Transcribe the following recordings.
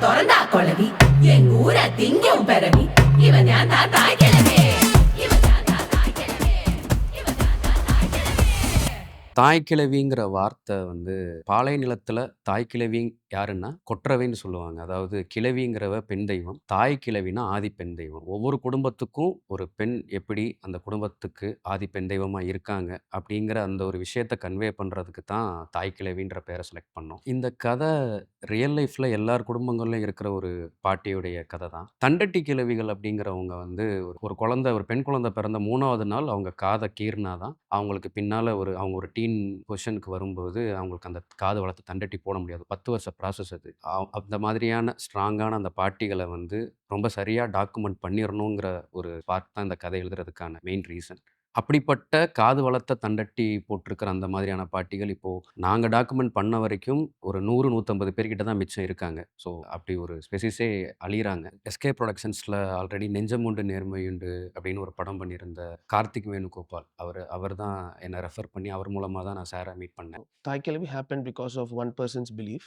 தொறந்தா கொலவி எங்க ஊர திங்கும் பிறவி இவன் தான் தாய் கிழவி இவன் தான் தாய் கிழவி இவன் தான் தாய் கிழவி. தாய்க்கிழவிங்கிற வார்த்தை வந்து பாலை நிலத்துல தாய்க்கிழவி யாருன்னா கொற்றவைன்னு சொல்லுவாங்க. அதாவது கிழவிங்கிறவ பெண் தெய்வம், தாய் கிழவினா ஆதி பெண் தெய்வம். ஒவ்வொரு குடும்பத்துக்கும் ஒரு பெண் எப்படி அந்த குடும்பத்துக்கு ஆதி பெண் தெய்வமா இருக்காங்க அப்படிங்கிற அந்த ஒரு விஷயத்தை கன்வே பண்றதுக்கு தான் தாய்க்கிழவின்ற பேரை செலக்ட் பண்ணோம். இந்த கதை ரியல் லைஃப்ல எல்லார் குடும்பங்கள்லையும் இருக்கிற ஒரு பாட்டியுடைய கதை தான். தண்டட்டி கிழவிகள் அப்படிங்கிறவங்க வந்து ஒரு குழந்தை, ஒரு பெண் குழந்தை பிறந்த 3வது நாள் அவங்க காதை கீறினா தான் அவங்களுக்கு பின்னால அவங்க ஒரு டீன் பொசிஷனுக்கு வரும்போது அவங்களுக்கு அந்த காது வளர்த்து தண்டட்டி போட முடியாது. 10 வருஷ ப்ராசஸ் அது. அந்த மாதிரியான ஸ்ட்ராங்கான அந்த பாட்டிகளை வந்து ரொம்ப சரியா டாக்குமெண்ட் பண்ணிறணுங்கிற ஒரு பார்ட் தான் இந்த கதை எழுதுறதுக்கான மெயின் ரீசன். அப்படிப்பட்ட காது வளர்த்த தண்டட்டி போட்டிருக்கிற அந்த மாதிரியான பாட்டிகள் இப்போ நாங்க டாக்குமெண்ட் பண்ண வரைக்கும் ஒரு 100, 150 பேர்கிட்ட தான் மிச்சம் இருக்காங்க. ஸோ அப்படி ஒரு ஸ்பெசிஸே அழியிறாங்க. எஸ்கே புரொடக்ஷன்ஸ்ல ஆல்ரெடி நெஞ்சமுண்டு நேர்மையுண்டு அப்படின்னு ஒரு படம் பண்ணியிருந்த கார்த்திக் வேணுகோபால் அவர் தான் என்னை ரெஃபர் பண்ணி அவர் மூலமா தான் நான் சாரை மீட் பண்ணேன். Thaikilavi happened because of one person's belief.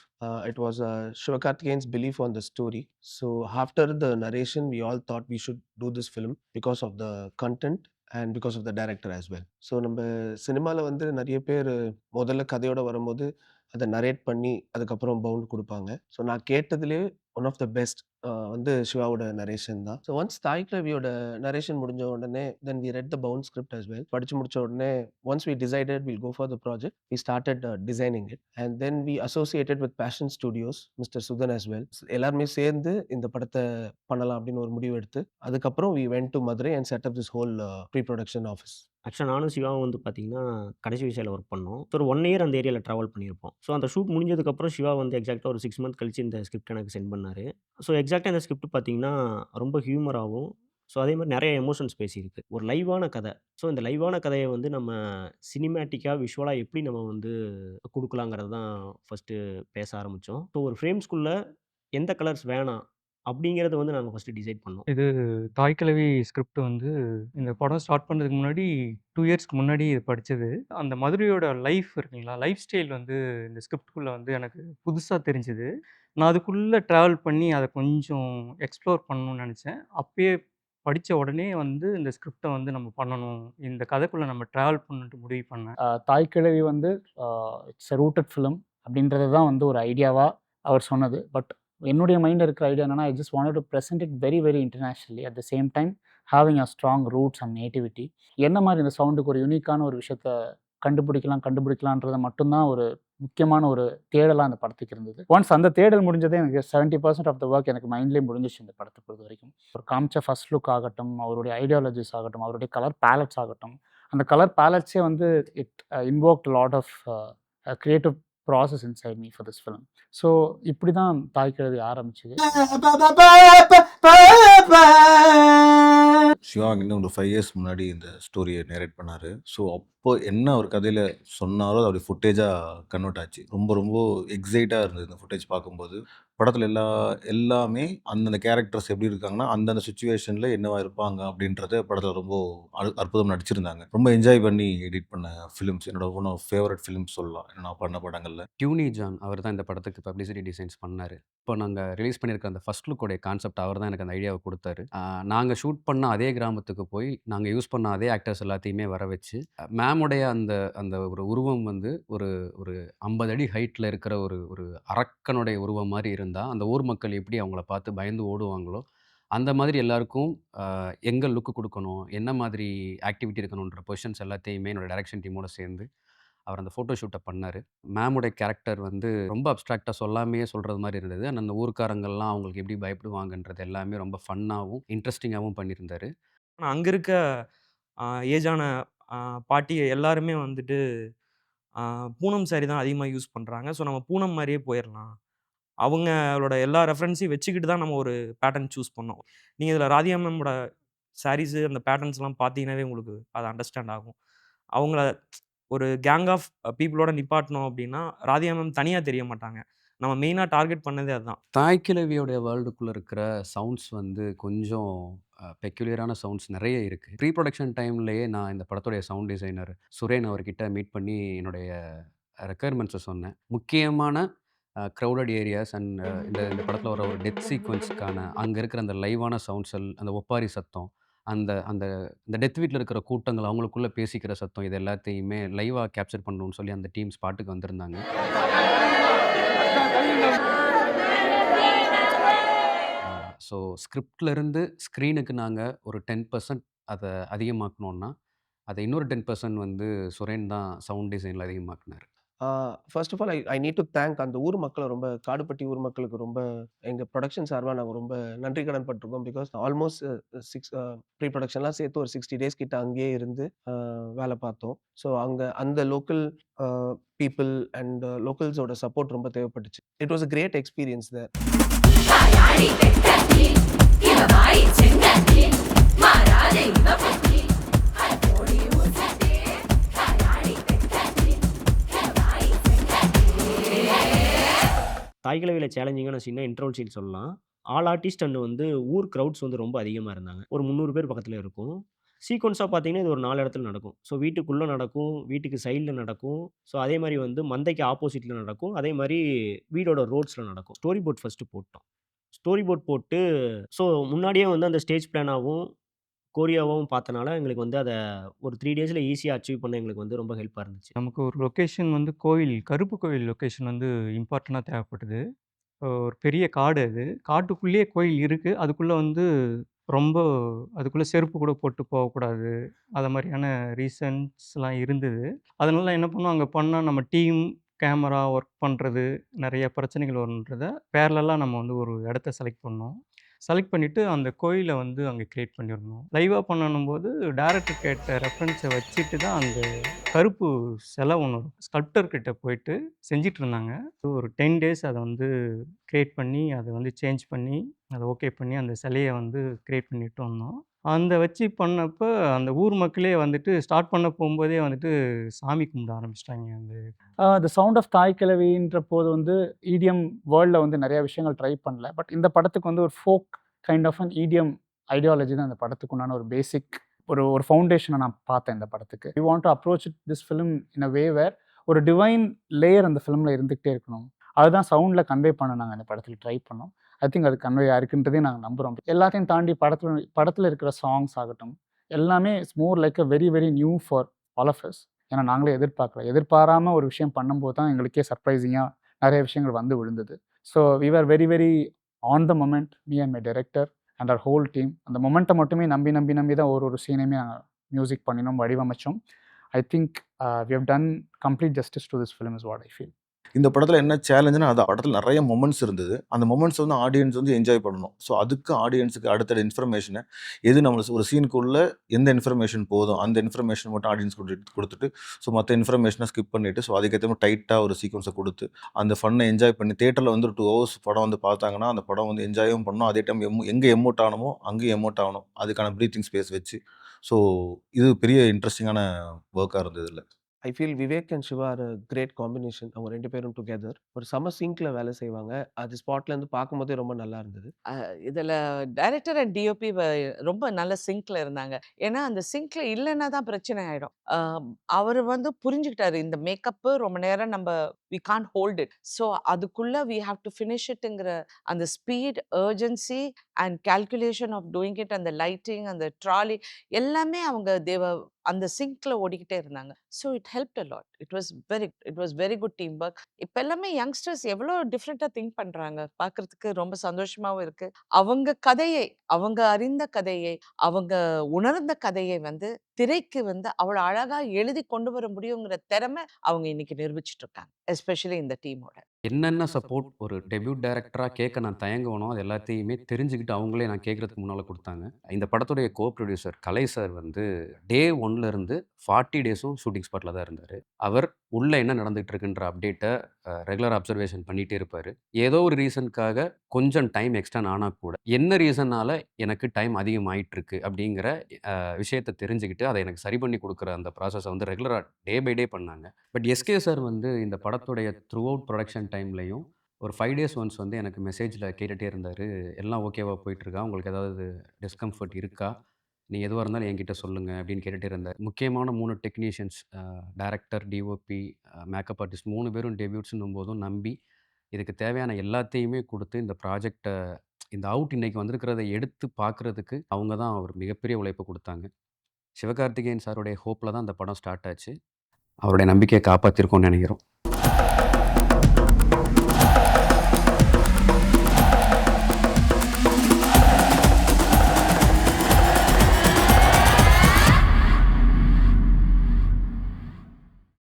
It was Shivakarthikeyan's belief on the story. So after the narration, we all thought we should do this film because of the content and because of the director as well. So நம்ம சினிமாவில் வந்து நிறைய பேர் முதல்ல கதையோட வரும்போது அதை narrate பண்ணி அதுக்கப்புறம் பவுண்ட் கொடுப்பாங்க. ஸோ நான் கேட்டதுலேயே ஒன் ஆஃப் த பெஸ்ட் வந்து சிவாவோட நரேஷன் தான். ஸோ ஒன்ஸ் தாய் கிழவியோட நரேஷன் முடிஞ்ச உடனே then we read the bound script as well. படிச்சு முடிச்ச உடனே once we decided will go for the project we started designing it and then we associated with Passion Studios mister Sudhan as well. எல்லாருமே சேர்ந்து இந்த படத்தை பண்ணலாம் அப்படின்னு ஒரு முடிவு எடுத்து அதுக்கப்புறம் we went to Madurai and set up this whole pre production office. ஆக்சுவலாக நானும் சிவாவும் வந்து பார்த்தீங்கன்னா, கடைசி விஷயில ஒர்க் பண்ணோம். ஸோ ஒரு 1 இயர் அந்த ஏரியால ட்ராவல் பண்ணியிருப்போம். ஸோ அந்த ஷூட் முடிஞ்சதுக்கப்புறம் சிவா வந்து எக்ஸாக்ட்டா ஒரு 6 மந்த் கழிச்சு இந்த ஸ்கிரிப்ட் எனக்கு சென்ட் பண்ணாரு. ஸோ எக்ஸாக்ட்டா இந்த ஸ்கிரிப்ட் பார்த்தீங்கன்னா, ரொம்ப ஹியூமராவும், ஸோ அதே மாரி நெறைய எமோஷன்ஸ் பேசியிருக்கு. ஒரு லைவான கதை. ஸோ இந்த லைவான கதைய வந்து நம்ம சினிமேட்டிக்கா, விஷுவலா எப்படி நம்ம வந்து குடுக்கலாங்கிறது தான் ஃபர்ஸ்ட்டு பேச ஆரம்பிச்சோம். ஸோ ஒரு ஃப்ரேம்ஸ்குள்ள எந்த கலர்ஸ் வேணாம், அப்படிங்கிறத வந்து நாங்க ஃபர்ஸ்ட்டு டிசைட் பண்ணோம். இது தாய்க்கிழவி ஸ்கிரிப்ட் வந்து இந்த படம் ஸ்டார்ட் பண்ணுறதுக்கு முன்னாடி 2 இயர்ஸ்க்கு முன்னாடி இது படிச்சது. அந்த மதுரையோட லைஃப் இருக்குங்களா, லைஃப் ஸ்டைல் வந்து இந்த ஸ்கிரிப்ட்குள்ள வந்து எனக்கு புதுசா தெரிஞ்சது. நான் அதுக்குள்ள ட்ராவல் பண்ணி அத கொஞ்சம் எக்ஸ்ப்ளோர் பண்ணணும்னு நெனச்சேன். அப்பயே படிச்ச உடனே வந்து இந்த ஸ்கிரிப்ட்ட வந்து நம்ம பண்ணணும். இந்த கதைக்குள்ள நம்ம ட்ராவல் பண்ணணுன்ட்டு முடிவு பண்ணேன். தாய்க்கிழவி வந்து இட்ஸ் எ ரூட்டட் ஃபிலிம் அப்படின்றது தான் வந்து ஒரு ஐடியாவாக அவர் சொன்னது. பட் என்னுடைய மைண்டில் இருக்கிற ஐடியா என்னன்னா, I just wanted to present it very very internationally at the same time having a strong roots and nativity. என்ன மாதிரி இந்த சவுண்டுக்கு ஒரு யூனிக்கான ஒரு விஷயத்த கண்டுபிடிக்கலான்றதை மட்டும்தான் ஒரு முக்கியமான ஒரு தேடலாக அந்த படத்துக்கு இருந்தது. ஒன்ஸ் அந்த தேடல் முடிஞ்சதே எனக்கு 70% ஆஃப் த ஒர்க் எனக்கு மைண்ட்லேயே முடிஞ்சிச்சு இந்த படத்தை பொறுத்த வரைக்கும். ஒரு காமிச்ச ஃபர்ஸ்ட் லுக் ஆகட்டும், அவருடைய ஐடியாலஜிஸ் ஆகட்டும், அவருடைய கலர் பேலட்ஸ் ஆகட்டும், அந்த கலர் பேலட்ஸே வந்து it invoked lot of creative process inside me for this film. So இப்படி தான் தாய்க்கிழவி ஆரம்பிச்சது. சிவா இன்னும் ஒரு 5 இயர்ஸ் முன்னாடி இந்த ஸ்டோரியை நேரேட் பண்ணாரு. ஸோ அப்போ என்ன ஒரு கதையில சொன்னாரோ அது அப்படி ஃபுட்டேஜாக கன்வெர்ட் ஆச்சு. ரொம்ப ரொம்ப எக்ஸைட்டாக இருந்தது இந்த ஃபுட்டேஜ் பார்க்கும்போது. படத்தில் எல்லாமே அந்தந்த கேரக்டர்ஸ் எப்படி இருக்காங்கன்னா அந்தந்த சுச்சுவேஷனில் என்னவா இருப்பாங்க அப்படின்றத படத்தில் ரொம்ப அற்புதம் நடிச்சிருந்தாங்க. ரொம்ப என்ஜாய் பண்ணி எடிட் பண்ண ஃபிலிம்ஸ் என்னோட ஒன் ஆஃப் ஃபேவரட் ஃபிலிம்ஸ் சொல்லலாம் நான் பண்ண படங்களில். டியூனி ஜான் அவர் தான் இந்த படத்துக்கு பப்ளிசிட்டி டிசைன்ஸ் பண்ணாரு. இப்போ நாங்கள் ரிலீஸ் பண்ணியிருக்க அந்த ஃபர்ஸ்ட் லுக்கோடைய கான்செப்ட் அவர் தான் எனக்கு அந்த ஐடியாவை கொடுத்தாரு. நாங்கள் ஷூட் பண்ண அதே கிராமத்துக்கு போய் நாங்கள் யூஸ் பண்ண அதே ஆக்டர்ஸ் எல்லாத்தையுமே வர வச்சு மேமுடைய அந்த அந்த ஒரு உருவம் வந்து ஒரு ஒரு 50 அடி ஹைட்டில் இருக்கிற ஒரு ஒரு அரக்கனுடைய உருவம் மாதிரி இருந்தால் அந்த ஊர் மக்கள் எப்படி அவங்கள பார்த்து பயந்து ஓடுவாங்களோ அந்த மாதிரி எல்லாருக்கும் எங்கே லுக்கு கொடுக்கணும், என்ன மாதிரி ஆக்டிவிட்டி இருக்கணுன்ற பொசிஷன்ஸ் எல்லாத்தையுமே என்னோட டைரக்ஷன் டீமோட சேர்ந்து அவர் அந்த ஃபோட்டோ ஷூட்டை பண்ணார். மேமுடைய கேரக்டர் வந்து ரொம்ப அப்ட்ராக்டாக சொல்லாமையே சொல்கிறது மாதிரி இருந்தது. ஆனால் அந்த ஊர்க்காரங்கள்லாம் அவங்களுக்கு எப்படி பயப்படுவாங்கன்றது எல்லாமே ரொம்ப ஃபன்னாகவும் இன்ட்ரெஸ்டிங்காகவும் பண்ணியிருந்தார். ஆனால் அங்கே இருக்க ஏஜான பாட்டி எல்லாருமே வந்துட்டு பூனம் சாரி தான் அதிகமாக யூஸ் பண்ணுறாங்க. ஸோ நம்ம பூனம் மாதிரியே போயிடலாம். அவங்களோட எல்லா ரெஃபரன்ஸையும் வச்சுக்கிட்டு தான் நம்ம ஒரு பேட்டர்ன் சூஸ் பண்ணோம். நீங்கள் இதில் ராதிகா மேமோட சாரீஸு அந்த பேட்டர்ன்ஸ்லாம் பார்த்தீங்கன்னாவே உங்களுக்கு அது அண்டர்ஸ்டாண்ட் ஆகும். அவங்கள ஒரு கேங் ஆஃப் பீப்புளோட நிப்பாட்டணும் அப்படின்னா ராதிகா மேம் தனியாக தெரிய மாட்டாங்க. நம்ம மெயினாக டார்கெட் பண்ணதே அதுதான். தாய்க்கிழவியோடைய வேர்ல்டுக்குள்ளே இருக்கிற சவுண்ட்ஸ் வந்து கொஞ்சம் பெக்யூலியரான சவுண்ட்ஸ் நிறைய இருக்குது. ப்ரீ ப்ரொடக்ஷன் டைம்லேயே நான் இந்த படத்துடைய சவுண்ட் டிசைனர் சுரேன் அவர்கிட்ட மீட் பண்ணி என்னுடைய ரெக்குயர்மெண்ட்ஸை சொன்னேன். முக்கியமான க்ரௌடட் ஏரியாஸ் அண்ட் இந்த இந்த படத்தில் வர ஒரு டெத் சீக்வன்ஸ்க்கான அங்கே இருக்கிற அந்த லைவான சவுண்ட்ஸ் அந்த ஒப்பாரி சத்தம், அந்த அந்த இந்த டெத் வீட்டில் இருக்கிற கூட்டங்கள் அவங்களுக்குள்ள பேசிக்கிற சத்தம், இது எல்லாத்தையுமே லைவாக கேப்சர் பண்ணணும்னு சொல்லி அந்த டீம் ஸ்பாட்டுக்கு வந்திருந்தாங்க. ஸோ ஸ்கிரிப்ட்லேருந்து ஸ்க்ரீனுக்கு நாங்கள் ஒரு 10% அதை அதிகமாக்கணுன்னா, அதை இன்னொரு 10% வந்து சுரேன் தான் சவுண்ட் டிசைனில் அதிகமாக்குனார். First of all I need to thank அந்த ஊர் மக்களை, ரொம்ப காடுப்பட்டி ஊர் மக்களுக்கு ரொம்ப எங்கள் ப்ரொடக்ஷன் சார்பாக நாங்கள் ரொம்ப நன்றி கடன் பட்டிருக்கோம். பிகாஸ் ஆல்மோஸ்ட் 6 ப்ரீ ப்ரொடக்ஷன்லாம் சேர்த்து ஒரு 60 டேஸ் கிட்ட அங்கேயே இருந்து வேலை பார்த்தோம். ஸோ அங்கே அந்த லோக்கல் பீப்புள் அண்ட் லோக்கல்ஸோட சப்போர்ட் ரொம்ப தேவைப்பட்டுச்சு. It was a great experience there. தாயாடி தெக்கத்தி இவ வாய் செங்கத்தி மாறாத இவ புத்தி அடோடி ஊசத்தி தாயாடி தெக்கத்தி இவ வாய் செங்கத்தி. தாய்கிழவியில் சேலஞ்சிங்கான சின்ன இன்ட்ரோல் சீன் சொல்லலாம். ஆல் ஆர்டிஸ்ட் அண்ட் வந்து ஊர் க்ரௌட்ஸ் வந்து ரொம்ப அதிகமாக இருந்தாங்க. ஒரு 300 பேர் பக்கத்தில் இருக்கும். சீக்வன்ஸாக பார்த்தீங்கன்னா இது ஒரு 4 இடத்துல நடக்கும். ஸோ வீட்டுக்குள்ளே நடக்கும், வீட்டுக்கு சைடில் நடக்கும். ஸோ அதே மாதிரி வந்து மந்தைக்கு ஆப்போசிட்டில் நடக்கும். அதே மாதிரி வீடோட ரோட்ஸில் நடக்கும். ஸ்டோரி போர்ட் ஃபஸ்ட்டு போட்டோம். ஸ்டோரி போர்ட் போட்டு ஸோ முன்னாடியே வந்து அந்த ஸ்டேஜ் பிளானாகவும் கோரியாவும் பார்த்தனால எங்களுக்கு வந்து அதை ஒரு 3 டேஸில் ஈஸியாக அச்சீவ் பண்ண எங்களுக்கு வந்து ரொம்ப ஹெல்ப்பாக இருந்துச்சு. நமக்கு ஒரு லொக்கேஷன் வந்து கோவில், கருப்பு கோவில் லொக்கேஷன் வந்து இம்பார்ட்டண்ட்டாக தேவைப்படுது. ஒரு பெரிய காடு அது. காட்டுக்குள்ளேயே கோயில் இருக்கு. அதுக்குள்ள வந்து ரொம்ப அதுக்குள்ள செருப்பு கூட போட்டு போகக்கூடாது. அது மாரியான ரீசன்ஸ்லாம் இருந்தது. அதனால என்ன பண்ணோம், அங்க பண்ணா நம்ம டீம், கேமரா ஒர்க் பண்றது, நெறைய பிரச்சனைகள் வரும்ன்றத பேரலலா நம்ம வந்து ஒரு இடத்த செலக்ட் பண்ணோம். செலக்ட் பண்ணிட்டு அந்த கோயில வந்து அங்க கிரியேட் பண்ணியிருந்தோம். லைவா பண்ணணும்போது டைரக்டர் கேட்ட ரெஃபரன்ஸ வச்சுட்டு தான் அந்த கருப்பு சிலை ஒண்ணு ஸ்கல்ப்டர் கிட்ட போயிட்டு செஞ்சுட்டு இருந்தாங்க. ஒரு 10 டேஸ் அத வந்து கிரியேட் பண்ணி, அத வந்து சேஞ்ச் பண்ணி, அத ஓகே பண்ணி அந்த சிலைய வந்து கிரியேட் பண்ணிட்டு வந்தோம். அந்த வச்சு பண்ணப்ப அந்த ஊர் மக்களே வந்துட்டு ஸ்டார்ட் பண்ண போம்போதே வந்துட்டு சாமி கும்பிட ஆரம்பிச்சுட்டாங்க. த சவுண்ட் ஆஃப் தாய் கிழவின்ற போது வந்து இடியம் வேர்ல்டில் வந்து நிறைய விஷயங்கள் ட்ரை பண்ணல. பட் இந்த படத்துக்கு வந்து ஒரு folk kind of an idiom ideology தான் இந்த படத்துக்கு உண்டான ஒரு பேசிக் ஒரு ஒரு ஃபவுண்டேஷனை நான் பார்த்தேன் இந்த படத்துக்கு. We want to approach this film in a way where ஒரு டிவைன் லேயர் அந்த ஃபிலிமில் இருந்துகிட்டே இருக்கணும். அதுதான் சவுண்டில் கன்வே பண்ண நாங்கள் இந்த படத்தில் ட்ரை பண்ணோம். ஐ திங்க் அது கன்வே ஆயிருக்குன்றதே நாங்கள் நம்புகிறோம். எல்லாத்தையும் தாண்டி படத்தில் இருக்கிற சாங்ஸ் ஆகட்டும் எல்லாமே it's more like a very very new for all of us. ஏன்னா நாங்களே எதிர்பாராமல் ஒரு விஷயம் பண்ணும்போது தான் எங்களுக்கே சர்ப்ரைசிங்காக நிறைய விஷயங்கள் வந்து விழுந்தது. So we are very very on the moment, me and my director and அவர் ஹோல் டீம். அந்த மொமெண்ட்டை மட்டுமே நம்பி தான் ஒரு சீனையுமே நாங்கள் மியூசிக் பண்ணினோம், வடிவமைச்சோம். I think we have done complete justice to this film is what I feel. இந்த படத்தில் என்ன சேலஞ்சுன்னா, அது படத்தில் நிறைய மொமெண்ட்ஸ் இருந்தது. அந்த மொமெண்ட்ஸ் வந்து ஆடியன்ஸ் வந்து என்ஜாய் பண்ணணும். ஸோ அதுக்கு ஆடியன்ஸுக்கு அடுத்த இன்ஃபர்மேஷனை எது நம்மளுக்கு ஒரு சீனுக்குள்ள எந்த இன்ஃபர்மேஷன் போதும் அந்த இன்ஃபர்மேஷன் மட்டும் ஆடியன்ஸ் கொடுத்துட்டு ஸோ மற்ற இன்ஃபர்மேஷனை ஸ்கிப் பண்ணிவிட்டு ஸோ அதுக்கேற்ற மாதிரி டைட்டாக ஒரு சீக்வன்ஸை கொடுத்து அந்த ஃபன்னை என்ஜாய் பண்ணி தேட்டரில் வந்து ஒரு 2 hours படம் வந்து பார்த்தாங்கன்னா அந்த படம் வந்து என்ஜாயும் பண்ணணும். அதே டைம் எங்கே எமோட் ஆகணுமோ அங்கேயும் எமோட் ஆகணும். அதுக்கான ப்ரீத்திங் ஸ்பேஸ் வச்சு ஸோ இது பெரிய இன்ட்ரெஸ்டிங்கான ஒர்க்காக இருந்தது இல்லை. I feel Vivek and Siva are great combination. அவங்க 2 பேரும் டுகெதர் ஒரு செம சிங்க்ல வேலை செய்வாங்க. அது ஸ்பாட்ல இருந்து பார்க்கும்போதே ரொம்ப நல்லா இருந்தது. இதில் டைரக்டர் அண்ட் டிஓபி ரொம்ப நல்ல சிங்க்ல இருந்தாங்க. ஏன்னா அந்த சிங்க்ல இல்லைன்னா தான் பிரச்சனை ஆயிடும். அவர் வந்து புரிஞ்சுக்கிட்டாரு இந்த மேக்கப்பு ரொம்ப நேரம் நம்ம we can't hold it. So அதுக்குள்ள வி ஹாவ் டு ஃபினிஷ் இட்ங்கிற அந்த speed, urgency and calculation of doing it, அந்த லைட்டிங், அந்த ட்ராலி எல்லாமே அவங்க அந்த சிங்க்ல ஓடிக்கிட்டே இருந்தாங்க. So it helped a lot. It was very good team work. இப்போ எல்லாமே யங்ஸ்டர்ஸ் எவ்வளோ டிஃப்ரெண்ட்டாக திங்க் பண்ணுறாங்க, பார்க்கறதுக்கு ரொம்ப சந்தோஷமாகவும் இருக்கு. அவங்க கதையை, அவங்க அறிந்த கதையை, அவங்க உணர்ந்த கதையை வந்து திரைக்கு வந்து அவ்வளோ அழகா எழுதி கொண்டு வர முடியுங்கிற திறமை அவங்க இன்னைக்கு நிரூபிச்சுட்டு இருக்காங்க, எஸ்பெஷலி இந்த டீமோட. என்னென்ன சப்போர்ட் ஒரு டெபியூட் டைரக்டரா கேட்க நான் தயங்குவனோ, அது எல்லாத்தையுமே தெரிஞ்சுக்கிட்டு அவங்களே நான் கேட்கறதுக்கு முன்னால குடுத்தாங்க. இந்த படத்துடைய ப்ரொடியூசர் கலை சார் வந்து டே 1ல இருந்து 40 டேஸும் ஷூட்டிங் ஸ்பாட்ல தான் இருந்தாரு. அவர் உள்ள என்ன நடந்துட்டு இருக்குன்ற அப்டேட்ட ரெகுலர் அப்சர்வேஷன் பண்ணிட்டே இருப்பாரு. ஏதோ ஒரு ரீசனுக்காக கொஞ்சம் டைம் எக்ஸ்டெண்ட் ஆனா கூட, என்ன ரீசன்னால எனக்கு டைம் அதிகமாயிட்டிருக்கு அப்படிங்கிற விஷயத்த தெரிஞ்சுக்கிட்டு, அதை எனக்கு சரி பண்ணி குடுக்குற அந்த ப்ராசஸ வந்து ரெகுலரா டே பை டே பண்ணாங்க. பட் எஸ்கே சார் வந்து இந்த படத்துடைய த்ரூ அவுட் புரொடக்ஷன் டைம்லயும் ஒரு 5 டேஸ் ஒன்ஸ் வந்து எனக்கு மெசேஜ்ல கேட்டுட்டே இருந்தாரு. "எல்லாம் ஓகேவா போயிட்டுருக்கா? உங்களுக்கு ஏதாவது டிஸ்கம்ஃபர்ட் இருக்கா? நீங்க எதுவா இருந்தாலும் என்கிட்ட சொல்லுங்க" அப்படின்னு கேட்டுட்டே இருந்தாரு. முக்கியமான 3 technicians director, DOP, makeup artist 3 பேரும் டெபியூட்ஸ்ன்னும் போதும் நம்பி இதுக்கு தேவையான எல்லாத்தையுமே குடுத்து இந்த ப்ராஜெக்ட்ட இந்த அவுட் இன்னைக்கு வந்திருக்கிறத எடுத்து பார்க்குறதுக்கு அவங்க தான் ஒரு மிகப்பெரிய உழைப்பு குடுத்தாங்க. சிவகார்த்திகேயன் சாருடைய ஹோப்ல தான் இந்த படம் ஸ்டார்ட் ஆச்சு. அவருடைய நம்பிக்கைய காப்பாத்தியிருக்கோம்னு நெனைக்கிறோம்.